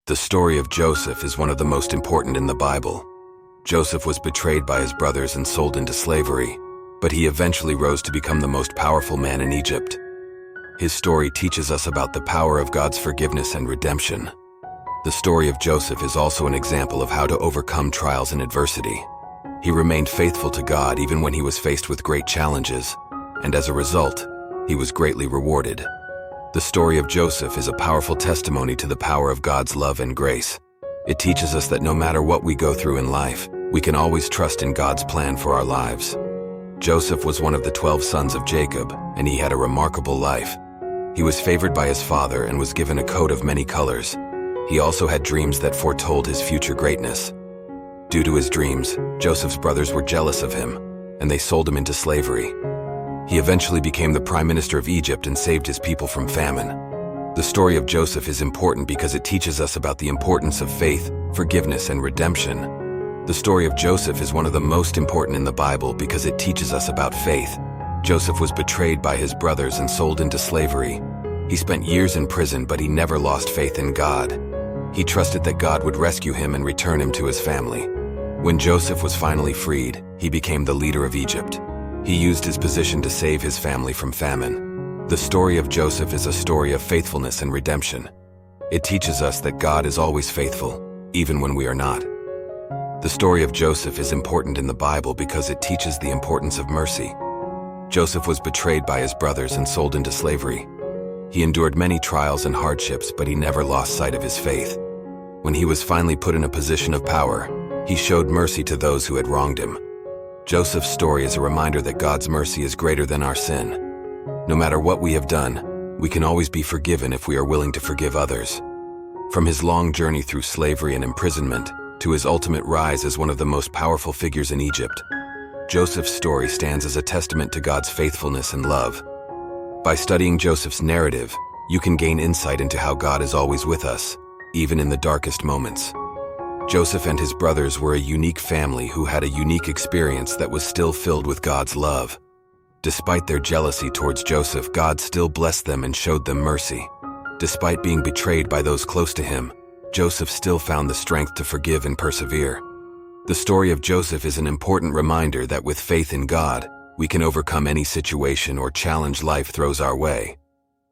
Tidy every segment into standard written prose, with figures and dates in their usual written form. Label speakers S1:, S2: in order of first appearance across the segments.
S1: The story of Joseph is one of the most important in the Bible. Joseph was betrayed by his brothers and sold into slavery, but he eventually rose to become the most powerful man in Egypt. His story teaches us about the power of God's forgiveness and redemption. The story of Joseph is also an example of how to overcome trials and adversity. He remained faithful to God even when he was faced with great challenges, and as a result, he was greatly rewarded. The story of Joseph is a powerful testimony to the power of God's love and grace. It teaches us that no matter what we go through in life, we can always trust in God's plan for our lives. Joseph was one of the 12 sons of Jacob, and he had a remarkable life. He was favored by his father and was given a coat of many colors. He also had dreams that foretold his future greatness. Due to his dreams, Joseph's brothers were jealous of him, and they sold him into slavery. He eventually became the prime minister of Egypt and saved his people from famine. The story of Joseph is important because it teaches us about the importance of faith, forgiveness, and redemption. The story of Joseph is one of the most important in the Bible because it teaches us about faith. Joseph was betrayed by his brothers and sold into slavery. He spent years in prison, but he never lost faith in God. He trusted that God would rescue him and return him to his family. When Joseph was finally freed, he became the leader of Egypt. He used his position to save his family from famine. The story of Joseph is a story of faithfulness and redemption. It teaches us that God is always faithful, even when we are not. The story of Joseph is important in the Bible because it teaches the importance of mercy. Joseph was betrayed by his brothers and sold into slavery. He endured many trials and hardships, but he never lost sight of his faith. When he was finally put in a position of power, he showed mercy to those who had wronged him. Joseph's story is a reminder that God's mercy is greater than our sin. No matter what we have done, we can always be forgiven if we are willing to forgive others. From his long journey through slavery and imprisonment to his ultimate rise as one of the most powerful figures in Egypt, Joseph's story stands as a testament to God's faithfulness and love. By studying Joseph's narrative, you can gain insight into how God is always with us, even in the darkest moments. Joseph and his brothers were a unique family who had a unique experience that was still filled with God's love. Despite their jealousy towards Joseph, God still blessed them and showed them mercy. Despite being betrayed by those close to him, Joseph still found the strength to forgive and persevere. The story of Joseph is an important reminder that with faith in God, we can overcome any situation or challenge life throws our way.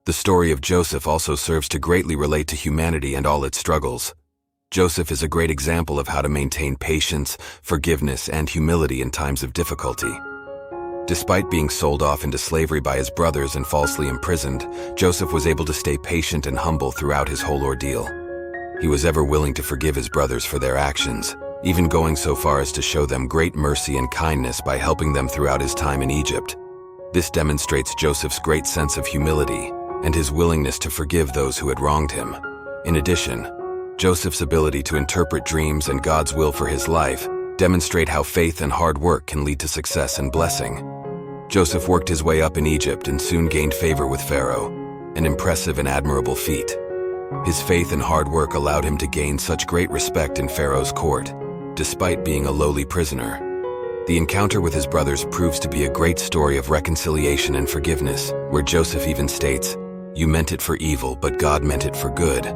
S1: The story of Joseph also serves to greatly relate to humanity and all its struggles. Joseph is a great example of how to maintain patience, forgiveness, and humility in times of difficulty. Despite being sold off into slavery by his brothers and falsely imprisoned, Joseph was able to stay patient and humble throughout his whole ordeal. He was ever willing to forgive his brothers for their actions, even going so far as to show them great mercy and kindness by helping them throughout his time in Egypt. This demonstrates Joseph's great sense of humility and his willingness to forgive those who had wronged him. In addition, Joseph's ability to interpret dreams and God's will for his life demonstrate how faith and hard work can lead to success and blessing. Joseph worked his way up in Egypt and soon gained favor with Pharaoh, an impressive and admirable feat. His faith and hard work allowed him to gain such great respect in Pharaoh's court, despite being a lowly prisoner. The encounter with his brothers proves to be a great story of reconciliation and forgiveness, where Joseph even states, "You meant it for evil, but God meant it for good."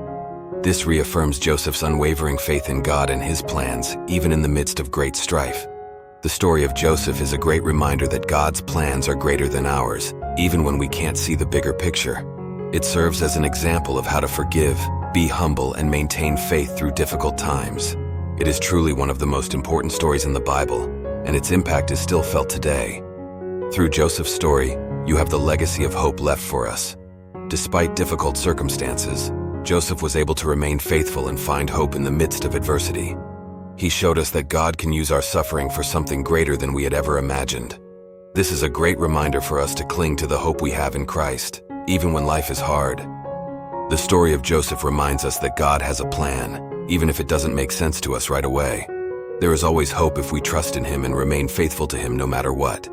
S1: This reaffirms Joseph's unwavering faith in God and his plans, even in the midst of great strife. The story of Joseph is a great reminder that God's plans are greater than ours, even when we can't see the bigger picture. It serves as an example of how to forgive, be humble, and maintain faith through difficult times. It is truly one of the most important stories in the Bible, and its impact is still felt today. Through Joseph's story, you have the legacy of hope left for us. Despite difficult circumstances, Joseph was able to remain faithful and find hope in the midst of adversity. He showed us that God can use our suffering for something greater than we had ever imagined. This is a great reminder for us to cling to the hope we have in Christ, even when life is hard. The story of Joseph reminds us that God has a plan, even if it doesn't make sense to us right away. There is always hope if we trust in him and remain faithful to him no matter what.